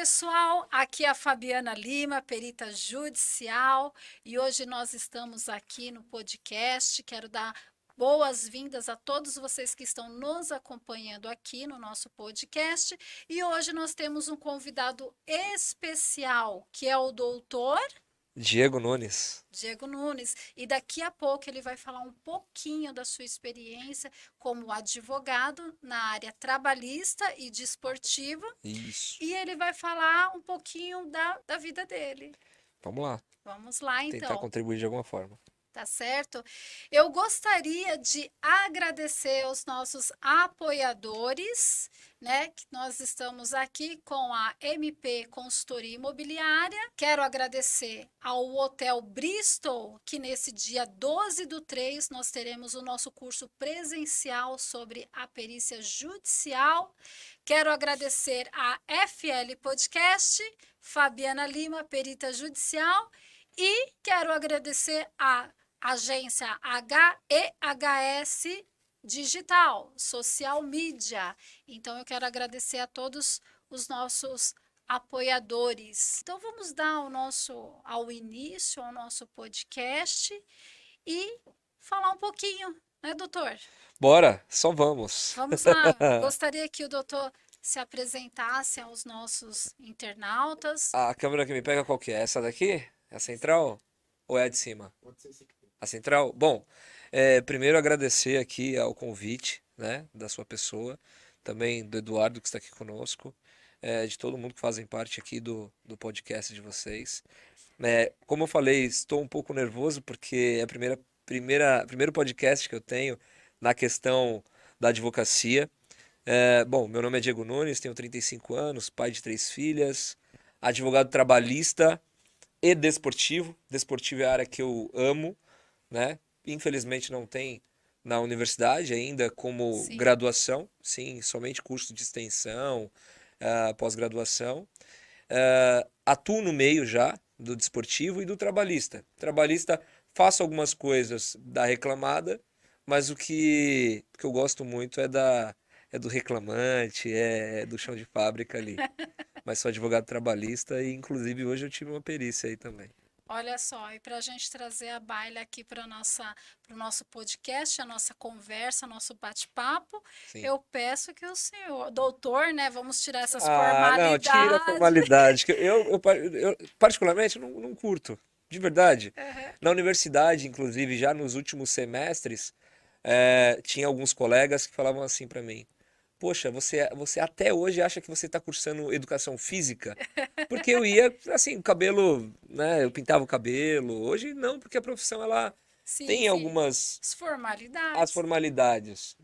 pessoal, aqui é a Fabiana Lima, perita judicial, e hoje nós estamos aqui no podcast. Quero dar boas-vindas a todos vocês que estão nos acompanhando aqui no nosso podcast. E hoje nós temos um convidado especial, que é o doutor Diego Nunes. Diego Nunes, e daqui a pouco ele vai falar um pouquinho da sua experiência como advogado na área trabalhista e desportiva, Isso. e ele vai falar um pouquinho da vida dele. Vamos lá. Vamos lá, Tentar então. contribuir de alguma forma. Tá certo? Eu gostaria de agradecer aos nossos apoiadores, né? Que nós estamos aqui com a MP Consultoria Imobiliária. Quero agradecer ao Hotel Bristol, que nesse dia 12/3 nós teremos o nosso curso presencial sobre a perícia judicial. Quero agradecer a FL Podcast, Fabiana Lima, perita judicial, e quero agradecer a Agência HEHS Digital, Social Media. Então, eu quero agradecer a todos os nossos apoiadores. Então, vamos dar ao início ao nosso podcast e falar um pouquinho, né, doutor? Bora, só vamos. Vamos lá. Gostaria que o doutor se apresentasse aos nossos internautas. A câmera que me pega qual que é? Essa daqui? É a central? Ou é a de cima? A central? Bom, primeiro agradecer aqui ao convite, né, da sua pessoa, também do Eduardo que está aqui conosco, de todo mundo que fazem parte aqui do podcast de vocês. Como eu falei, estou um pouco nervoso porque é a primeiro podcast que eu tenho na questão da advocacia. Bom, meu nome é Diego Nunes, tenho 35 anos, pai de 3 filhas, advogado trabalhista e desportivo. Desportivo é a área que eu amo, né? Infelizmente não tem na universidade ainda como Sim. graduação, sim, somente curso de extensão, pós-graduação. Atuo no meio já do desportivo e do trabalhista. Trabalhista, faço algumas coisas da reclamada, mas o que eu gosto muito é do reclamante, é do chão de fábrica ali. Mas sou advogado trabalhista e, inclusive, hoje eu tive uma perícia aí também. Olha só, e para a gente trazer a baila aqui para o nosso podcast, a nossa conversa, nosso bate-papo, Sim. eu peço que o senhor, doutor, né, vamos tirar essas Ah, não, tira a formalidades. formalidade. Que eu particularmente, não curto, de verdade. Aham. Na universidade, inclusive, já nos últimos semestres, tinha alguns colegas que falavam assim pra mim: Poxa, você até hoje acha que você está cursando educação física? Porque eu ia, assim, o cabelo, né? Eu pintava o cabelo. Hoje não, porque a profissão ela Sim, tem sim, algumas as as formalidades. formalidades.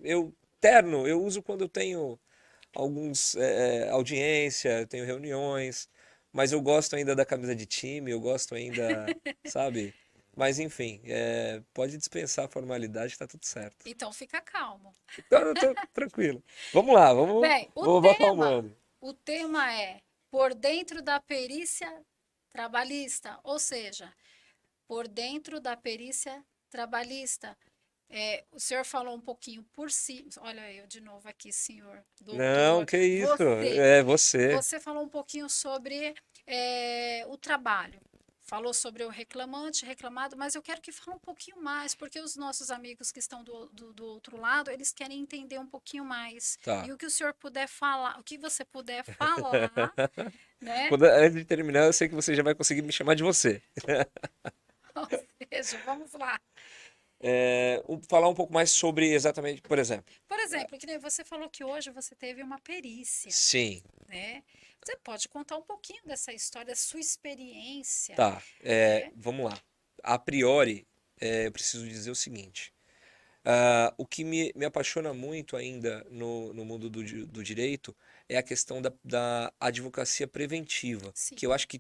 Terno, eu uso quando eu tenho alguns audiência, eu tenho reuniões, mas eu gosto ainda da camisa de time, eu gosto ainda, sabe? Mas enfim, pode dispensar a formalidade, tá tudo certo. Então fica calmo. Então, eu tô tranquilo. Vamos lá, Bem, vamos acalmando. o tema é por dentro da perícia trabalhista, ou seja, por dentro da perícia trabalhista. O senhor falou um pouquinho por si. Olha eu de novo aqui, senhor Não, doutor. que isso, Você, é você. você falou um pouquinho sobre o trabalho. Falou sobre o reclamante, reclamado, mas eu quero que fale um pouquinho mais, porque os nossos amigos que estão do outro lado, eles querem entender um pouquinho mais. Tá. E o que o senhor puder falar, o que você puder falar, né? Antes de terminar, eu sei que você já vai conseguir me chamar de você. Ou seja, vamos lá. Falar um pouco mais sobre exatamente, por exemplo. Por exemplo, que nem você falou que hoje você teve uma perícia, Sim, né? Você pode contar um pouquinho dessa história, da sua experiência, tá. né? Vamos lá. A priori, eu preciso dizer o seguinte. O que me apaixona muito ainda no mundo do direito é a questão da advocacia preventiva, Sim, que eu acho que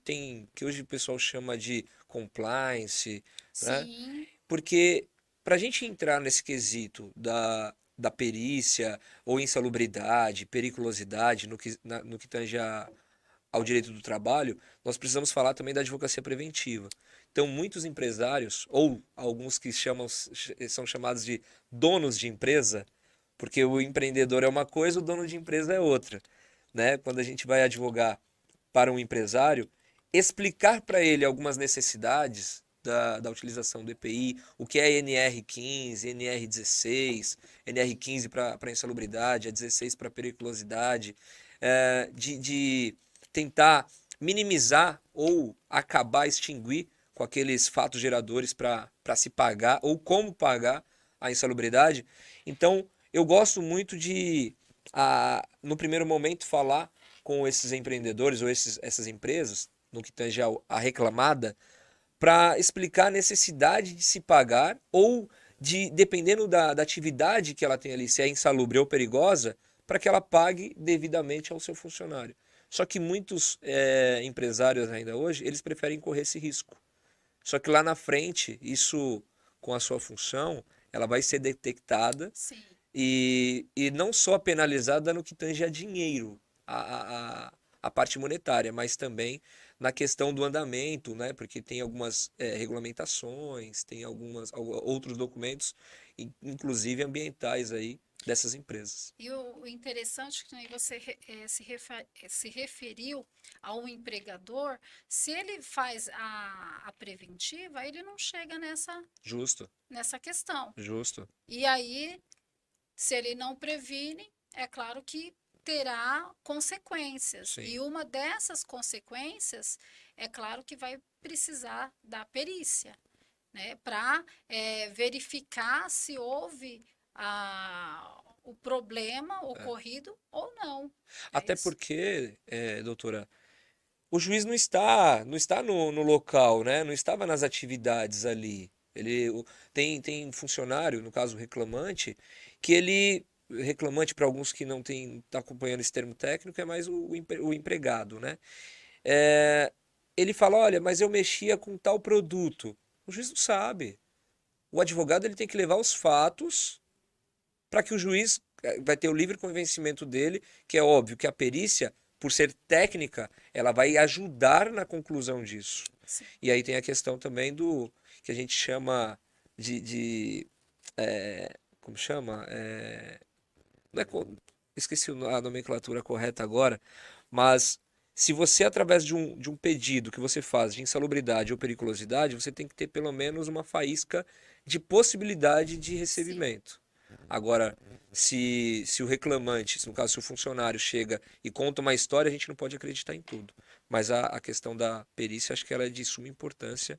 hoje o pessoal chama de compliance, né? sim, Porque para a gente entrar nesse quesito da perícia ou insalubridade, periculosidade no que tange ao direito do trabalho, nós precisamos falar também da advocacia preventiva. Então, muitos empresários, ou alguns que são chamados de donos de empresa, porque o empreendedor é uma coisa, o dono de empresa é outra, né? Quando a gente vai advogar para um empresário, explicar para ele algumas necessidades da utilização do EPI, o que é NR15, NR16, NR15 para insalubridade, a 16 para periculosidade, de tentar minimizar ou acabar, extinguir com aqueles fatos geradores para se pagar ou como pagar a insalubridade. Então, eu gosto muito de, no primeiro momento, falar com esses empreendedores ou essas empresas, no que tange a reclamada, para explicar a necessidade de se pagar ou de, dependendo da atividade que ela tem ali, se é insalubre ou perigosa, para que ela pague devidamente ao seu funcionário. Só que muitos empresários ainda hoje, eles preferem correr esse risco. Só que lá na frente, isso com a sua função, ela vai ser detectada Sim. e não só penalizada no que tange a dinheiro, a parte monetária, mas também na questão do andamento, né? Porque tem algumas regulamentações, tem outros documentos, inclusive ambientais aí, dessas empresas. E o interessante é que nem você se referiu ao empregador, se ele faz a preventiva, ele não chega Justo, nessa questão. justo. E aí, se ele não previne, é claro que terá consequências. Sim. E uma dessas consequências, é claro que vai precisar da perícia, né? Para verificar se houve o problema ocorrido ou não. Até Isso. porque, doutora, o juiz não está no local, né? Não estava nas atividades ali. Tem funcionário, no caso o reclamante, que ele reclamante para alguns que não tá acompanhando esse termo técnico é mais o empregado, né? É, ele fala, olha, mas eu mexia com tal produto. O juiz não sabe. O advogado ele tem que levar os fatos para que o juiz vai ter o livre convencimento dele, que é óbvio que a perícia, por ser técnica, ela vai ajudar na conclusão disso. Sim. E aí tem a questão também do que a gente chama como chama? Não é, esqueci a nomenclatura correta agora, mas se você, através de um pedido que você faz de insalubridade ou periculosidade, você tem que ter pelo menos uma faísca de possibilidade de recebimento. Agora, se o reclamante, no caso, se o funcionário chega e conta uma história, a gente não pode acreditar em tudo. Mas a questão da perícia, acho que ela é de suma importância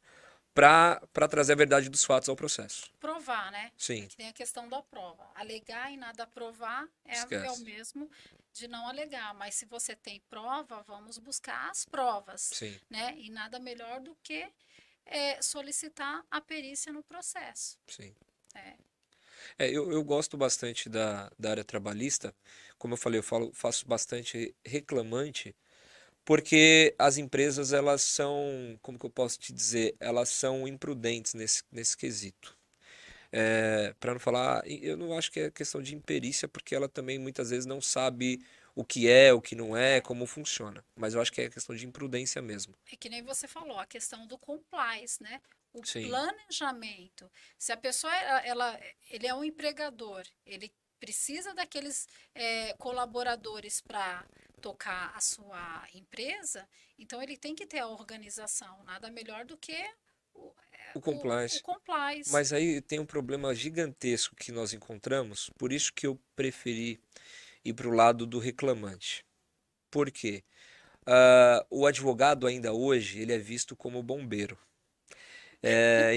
para trazer a verdade dos fatos ao processo. Provar, né? Sim, Que tem a questão da prova. Alegar e nada provar é o esquece. mesmo de não alegar. Mas se você tem prova, vamos buscar as provas, Sim, né? E nada melhor do que solicitar a perícia no processo. sim. É. Eu gosto bastante da área trabalhista. Como eu falei, faço bastante reclamante, porque as empresas, elas são, como que eu posso te dizer, elas são imprudentes nesse quesito. Para não falar, eu não acho que é questão de imperícia, porque ela também muitas vezes não sabe o que é, o que não é, como funciona. Mas eu acho que é questão de imprudência mesmo. É que nem você falou, a questão do compliance, né? O Sim, planejamento. Se a pessoa, ele é um empregador, ele precisa daqueles colaboradores para tocar a sua empresa, então ele tem que ter a organização. Nada melhor do que o, o o compliance. compliance. Mas aí tem um problema gigantesco que nós encontramos, por isso que eu preferi ir para o lado do reclamante. Por quê? O advogado ainda hoje, ele é visto como bombeiro.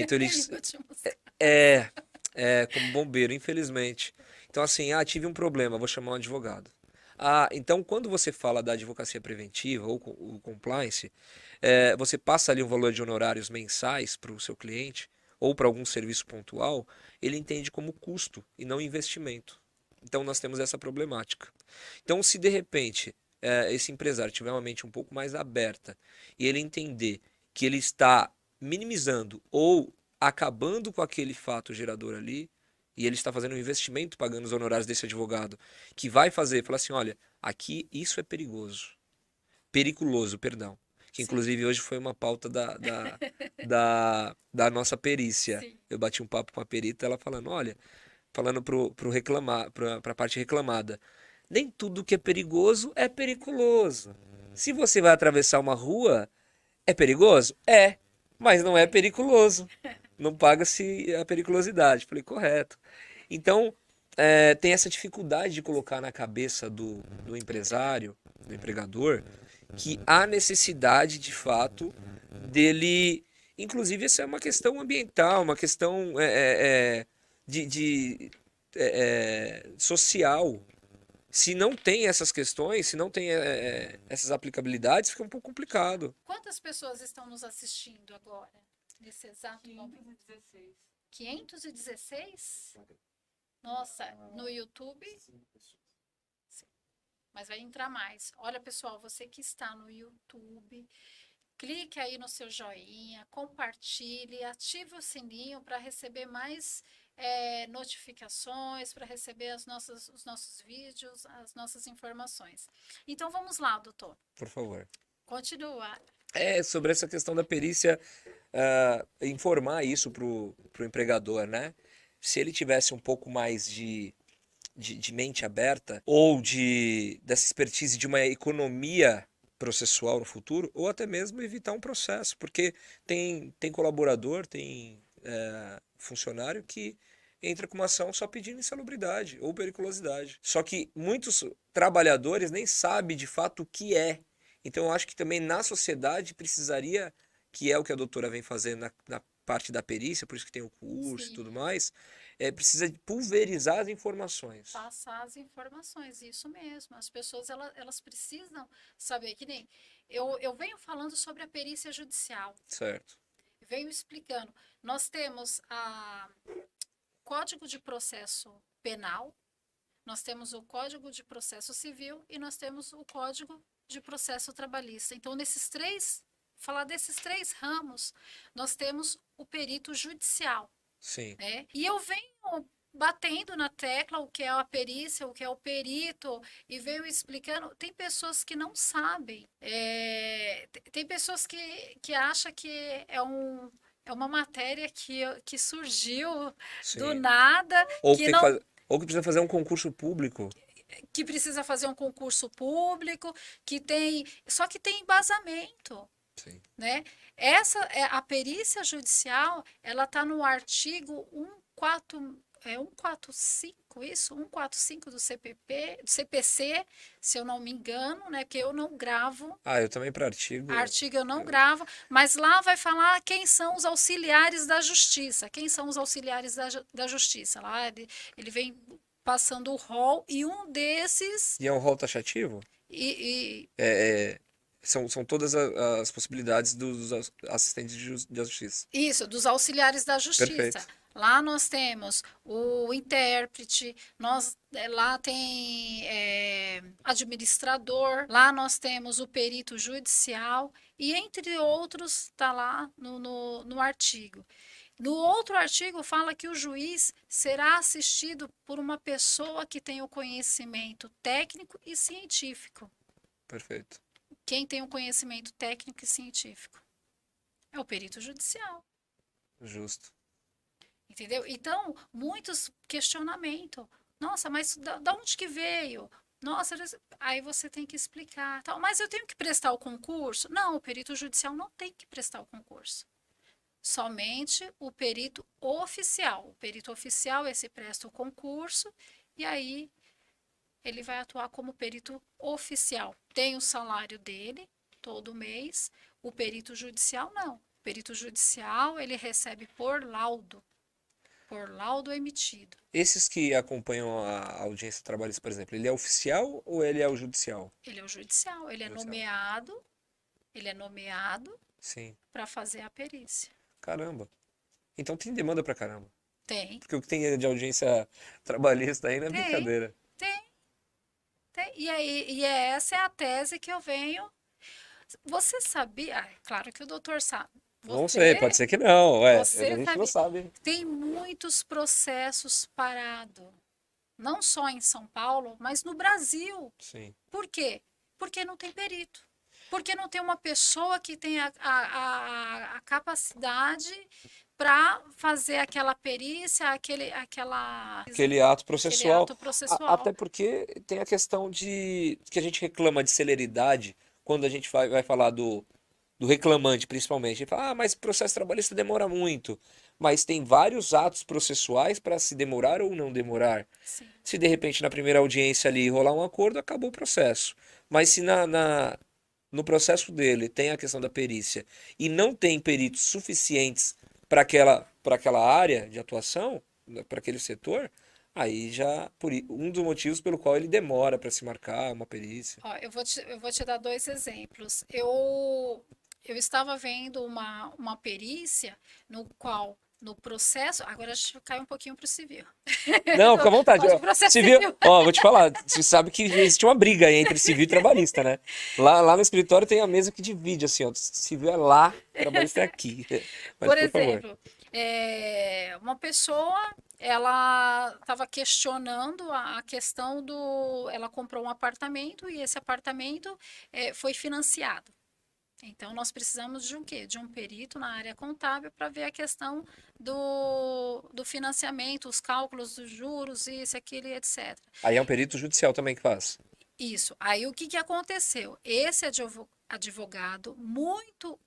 Então ele Em últimos é, como bombeiro, infelizmente. Então assim, tive um problema, vou chamar um advogado. Então quando você fala da advocacia preventiva ou o compliance, você passa ali um valor de honorários mensais para o seu cliente ou para algum serviço pontual, ele entende como custo e não investimento. Então nós temos essa problemática. Então se de repente esse empresário tiver uma mente um pouco mais aberta e ele entender que ele está minimizando ou acabando com aquele fato gerador ali, e ele está fazendo um investimento pagando os honorários desse advogado, que vai falar assim, olha, aqui isso é periculoso, perdão, que Sim, inclusive hoje foi uma pauta da nossa perícia. sim. Eu bati um papo com a perita, ela falando, olha, falando pro reclamar, pra parte reclamada, nem tudo que é perigoso é periculoso. Se você vai atravessar uma rua, é perigoso? É, mas não é periculoso. Não paga-se a periculosidade. Falei, correto. Então, tem essa dificuldade de colocar na cabeça do empresário, do empregador, que há necessidade, de fato, dele. Inclusive, essa é uma questão ambiental, uma questão social. Se não tem essas questões, se não tem essas aplicabilidades, fica um pouco complicado. Quantas pessoas estão nos assistindo agora, nesse exato momento? 516. 516? Nossa, no YouTube? Sim. Mas vai entrar mais. Olha, pessoal, você que está no YouTube, clique aí no seu joinha, compartilhe, ative o sininho para receber mais notificações, para receber os nossos vídeos, as nossas informações. Então, vamos lá, doutor. Por favor. Continua. Sobre essa questão da perícia, informar isso pro empregador, né? Se ele tivesse um pouco mais de mente aberta, ou dessa expertise de uma economia processual no futuro, ou até mesmo evitar um processo, porque tem colaborador, tem funcionário que entra com uma ação só pedindo insalubridade ou periculosidade. Só que muitos trabalhadores nem sabem de fato o que é. Então eu acho que também na sociedade precisaria, que é o que a doutora vem fazendo na parte da perícia, por isso que tem o curso e tudo mais, precisa pulverizar as informações. Passar as informações, isso mesmo. As pessoas elas precisam saber, que nem eu venho falando sobre a perícia judicial. Certo. Venho explicando. Nós temos Código de Processo Penal, nós temos o Código de Processo Civil e nós temos o Código de Processo Trabalhista. Então, falar desses três ramos, nós temos o perito judicial. Sim. Né? E eu venho batendo na tecla o que é a perícia, o que é o perito, e venho explicando. Tem pessoas que não sabem, tem pessoas que acham que é uma matéria que surgiu Sim. do nada, ou que precisa fazer um concurso público. Que precisa fazer um concurso público, só que tem embasamento. Sim. Né? A perícia judicial, ela está no artigo 145, isso? 145 do CPC, se eu não me engano, né? Que eu não gravo. Eu também para artigo. Artigo eu não gravo, mas lá vai falar quem são os auxiliares da justiça. Quem são os auxiliares da justiça? Lá ele vem passando o rol, e um desses... E é um rol taxativo? São todas as possibilidades dos assistentes de justiça. Isso, dos auxiliares da justiça. Perfeito. Lá nós temos o intérprete, lá tem administrador, lá nós temos o perito judicial, e entre outros está lá no artigo. No outro artigo fala que o juiz será assistido por uma pessoa que tem o conhecimento técnico e científico. Perfeito. Quem tem o conhecimento técnico e científico? É o perito judicial. Justo. Entendeu? Então, muitos questionamentos. Nossa, mas da onde que veio? Nossa, aí você tem que explicar. Mas eu tenho que prestar o concurso? Não, o perito judicial não tem que prestar o concurso. Somente o perito oficial. O perito oficial, esse presta o concurso, e aí ele vai atuar como perito oficial. Tem o salário dele todo mês. O perito judicial, não. O perito judicial, ele recebe por laudo emitido. Esses que acompanham a audiência trabalhista, por exemplo, ele é oficial ou ele é o judicial? Ele é o judicial. Ele é nomeado para fazer a perícia. Caramba. Então tem demanda pra caramba. Tem. Porque o que tem de audiência trabalhista aí não é brincadeira. Tem. E essa é a tese que eu venho. Você sabia? Claro que o doutor sabe. Não sei, pode ser que não. A gente não sabe. Tem muitos processos parados. Não só em São Paulo, mas no Brasil. Sim. Por quê? Porque não tem perito. Porque não tem uma pessoa que tenha a capacidade para fazer aquela perícia, aquele ato processual. Aquele ato processual. Até porque tem a questão que a gente reclama de celeridade quando a gente vai falar do reclamante, principalmente, ele fala, mas processo trabalhista demora muito. Mas tem vários atos processuais para se demorar ou não demorar. Sim. Se de repente na primeira audiência ali rolar um acordo, acabou o processo. Mas se no processo dele tem a questão da perícia e não tem peritos suficientes para aquela área de atuação, para aquele setor, aí já um dos motivos pelo qual ele demora para se marcar uma perícia. Ó, eu vou te dar dois exemplos. Eu estava vendo uma perícia no qual, no processo. Agora a gente cai um pouquinho para o civil. Não, fica à vontade. Pode Ó, processo civil, civil. ó, vou te falar, você sabe que existe uma briga aí entre civil e trabalhista, né? Lá no escritório tem a mesa que divide, assim, ó, civil é lá, trabalhista é aqui. Mas, Por por favor. exemplo, uma pessoa, ela estava questionando a questão do. Ela comprou um apartamento e esse apartamento foi financiado. Então, nós precisamos de um quê? De um perito na área contábil para ver a questão do financiamento, os cálculos dos juros, isso, aquilo, e etc. Aí é um perito judicial também que faz. Isso. Aí o que que aconteceu? Esse advogado, muito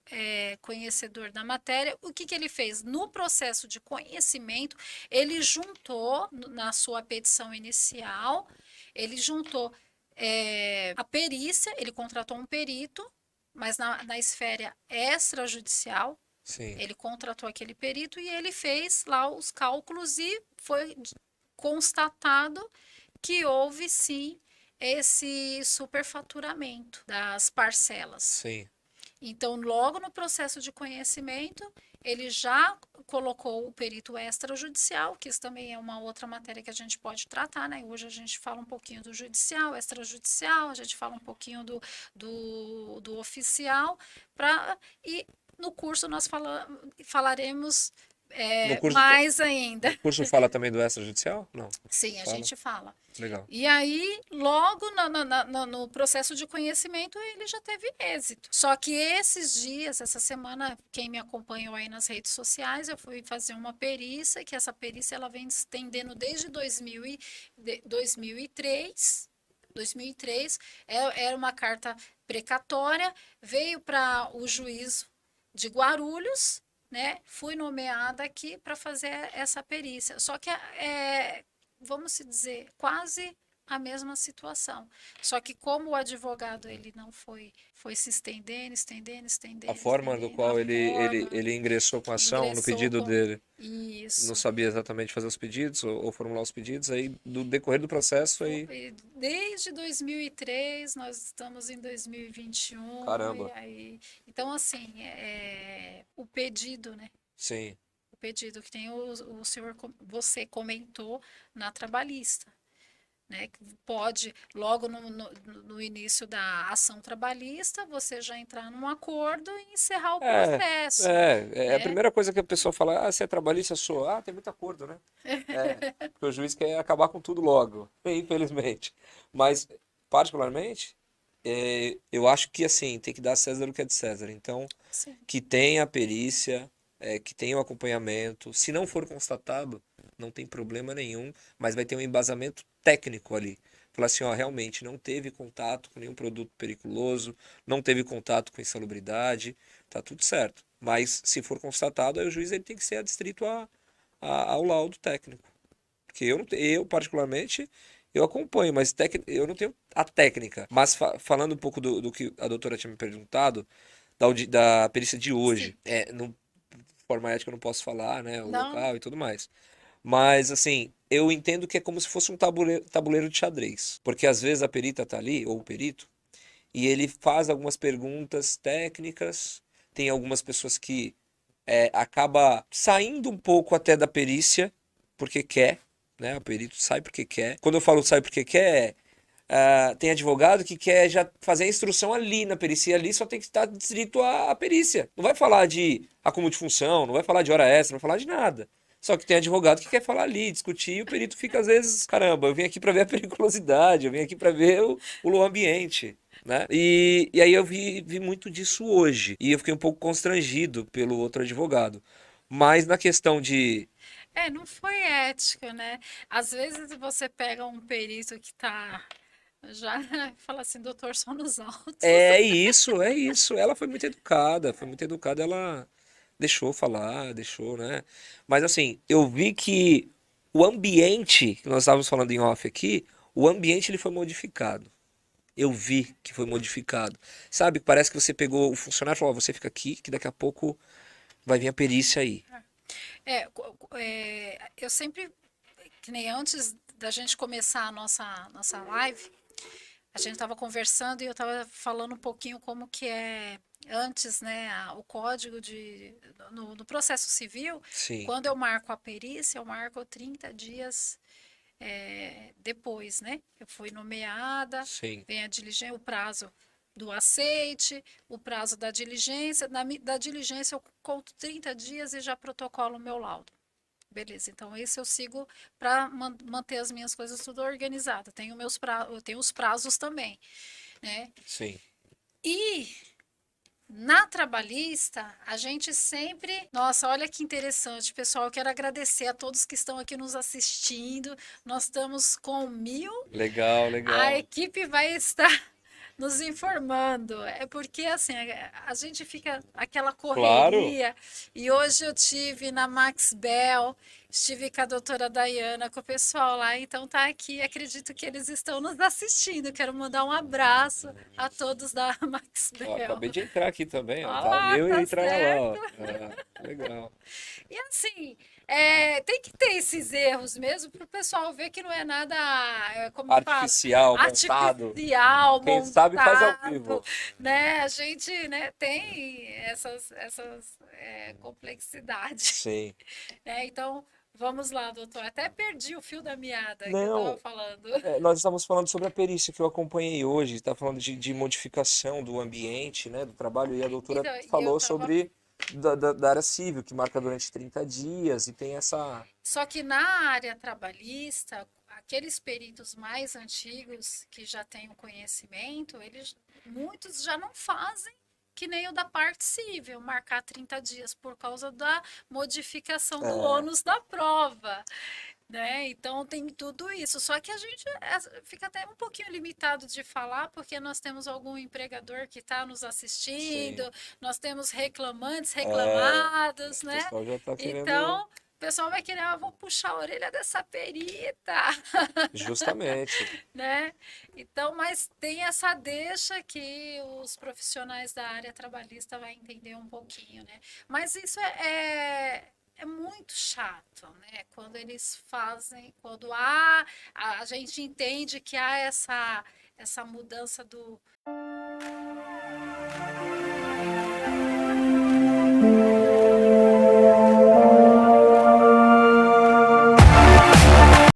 conhecedor da matéria, o que que ele fez? No processo de conhecimento, ele juntou na sua petição inicial, ele juntou a perícia, ele contratou um perito, mas na esfera extrajudicial, Sim. ele contratou aquele perito e ele fez lá os cálculos e foi constatado que houve sim esse superfaturamento das parcelas. Sim. Então, logo no processo de conhecimento, ele já colocou o perito extrajudicial, que isso também é uma outra matéria que a gente pode tratar, né? Hoje a gente fala um pouquinho do judicial, extrajudicial, a gente fala um pouquinho do oficial, e no curso nós falaremos No curso, mais ainda. no curso fala também do extrajudicial? Não. Sim, a Fala. gente fala. Legal. E aí, logo no processo de conhecimento, ele já teve êxito. Só que esses dias, essa semana, quem me acompanhou aí nas redes sociais, eu fui fazer uma perícia, que essa perícia ela vem se estendendo desde 2003. 2003, era uma carta precatória, veio para o juízo de Guarulhos, né? Fui nomeada aqui para fazer essa perícia. Só que vamos se dizer, quase a mesma situação. Só que como o advogado ele não foi se estendendo, A forma do qual ele ingressou com a ação no pedido dele. Isso. Não sabia exatamente fazer os pedidos ou formular os pedidos, aí do decorrer do processo aí. Desde 2003, nós estamos em 2021. Caramba. Então, assim, o pedido, né? Sim. O pedido que tem o senhor, você comentou na trabalhista. Né, pode, logo no início da ação trabalhista, você já entrar num acordo e encerrar o processo. A primeira coisa que a pessoa fala, você é trabalhista, eu sou. Tem muito acordo, né? Porque o juiz quer acabar com tudo logo, infelizmente. Mas, particularmente, eu acho que, assim, tem que dar a César o que é de César. Então, Sim. que tenha a perícia, que tenha o acompanhamento. Se não for constatado, não tem problema nenhum, mas vai ter um embasamento técnico ali. Falar assim, ó, realmente não teve contato com nenhum produto periculoso, não teve contato com insalubridade, tá tudo certo. Mas se for constatado, aí o juiz ele tem que ser adstrito ao laudo técnico. Porque eu particularmente, eu acompanho, mas eu não tenho a técnica. Mas falando um pouco do que a doutora tinha me perguntado, da perícia de hoje, no forma ética eu não posso falar, né, o local e tudo mais. Mas, assim, eu entendo que é como se fosse um tabuleiro de xadrez. Porque às vezes a perita tá ali, ou o perito, e ele faz algumas perguntas técnicas. Tem algumas pessoas que acaba saindo um pouco até da perícia, porque quer, né? O perito sai porque quer. Quando eu falo sai porque quer, tem advogado que quer já fazer a instrução ali na perícia, e ali só tem que estar distrito à perícia. Não vai falar de acúmulo de função, não vai falar de hora extra, não vai falar de nada. Só que tem advogado que quer falar ali, discutir, e o perito fica às vezes, caramba, eu vim aqui para ver a periculosidade, eu vim aqui para ver o ambiente, né? E aí eu vi muito disso hoje, e eu fiquei um pouco constrangido pelo outro advogado. Mas na questão de... não foi ética, né? Às vezes você pega um perito que está Já fala assim, doutor, só nos altos. É isso, é isso. Ela foi muito educada, foi muito educada, ela deixou falar, deixou, né? Mas assim, eu vi que o ambiente, que nós estávamos falando em off aqui, o ambiente ele foi modificado. Eu vi que foi modificado. Sabe, parece que você pegou o funcionário e falou, ó, você fica aqui, que daqui a pouco vai vir a perícia aí. Eu sempre, que nem antes da gente começar a nossa live, a gente estava conversando e eu estava falando um pouquinho como que é antes, né, o código no processo civil, Sim, quando eu marco a perícia, eu marco 30 dias depois, né? Eu fui nomeada, sim. vem a diligência, o prazo do aceite, o prazo da diligência. Da diligência eu conto 30 dias e já protocolo o meu laudo. Beleza, então esse eu sigo para manter as minhas coisas tudo organizado. Eu tenho os prazos também, né? Sim. E na trabalhista, a gente sempre. Nossa, olha que interessante, pessoal. Eu quero agradecer a todos que estão aqui nos assistindo. Nós estamos com 1.000. Legal, A legal. equipe vai estar nos informando. É porque assim, a gente fica aquela Claro. correria. E hoje eu tive na Max Bell, estive com a doutora Dayana, com o pessoal lá, então tá aqui. Acredito que eles estão nos assistindo. Quero mandar um abraço a todos da Max Ó, Bell. acabei de entrar aqui também, ó. Olha Tá, lá, eu ia tá entrar lá, ó. certo. Legal. E assim, tem que ter esses erros mesmo para o pessoal ver que não é nada, como fala, Artificial, montado. artificial, Quem sabe faz ao montado, vivo. né? A gente, né, tem essas complexidades, Sim. né? Então, vamos lá, doutor. Até perdi o fio da meada que eu estava Não, falando. nós estamos falando sobre a perícia que eu acompanhei hoje, está falando de modificação do ambiente, né, do trabalho, e a doutora Então, e eu falou estava. sobre da área civil, que marca durante 30 dias, e tem essa. Só que na área trabalhista, aqueles peritos mais antigos que já têm o conhecimento, muitos já não fazem que nem o da parte civil, marcar 30 dias por causa da modificação do É, ônus da prova, né? Então tem tudo isso. Só que a gente fica até um pouquinho limitado de falar, porque nós temos algum empregador que está nos sim. assistindo, nós temos reclamantes, É, reclamados, o né? pessoal já está querendo. Então, o pessoal vai querer, vou puxar a orelha dessa perita, Justamente. né? Então, mas tem essa deixa que os profissionais da área trabalhista vai entender um pouquinho, né? Mas isso é muito chato, né? Quando eles fazem, quando a gente entende que há essa mudança do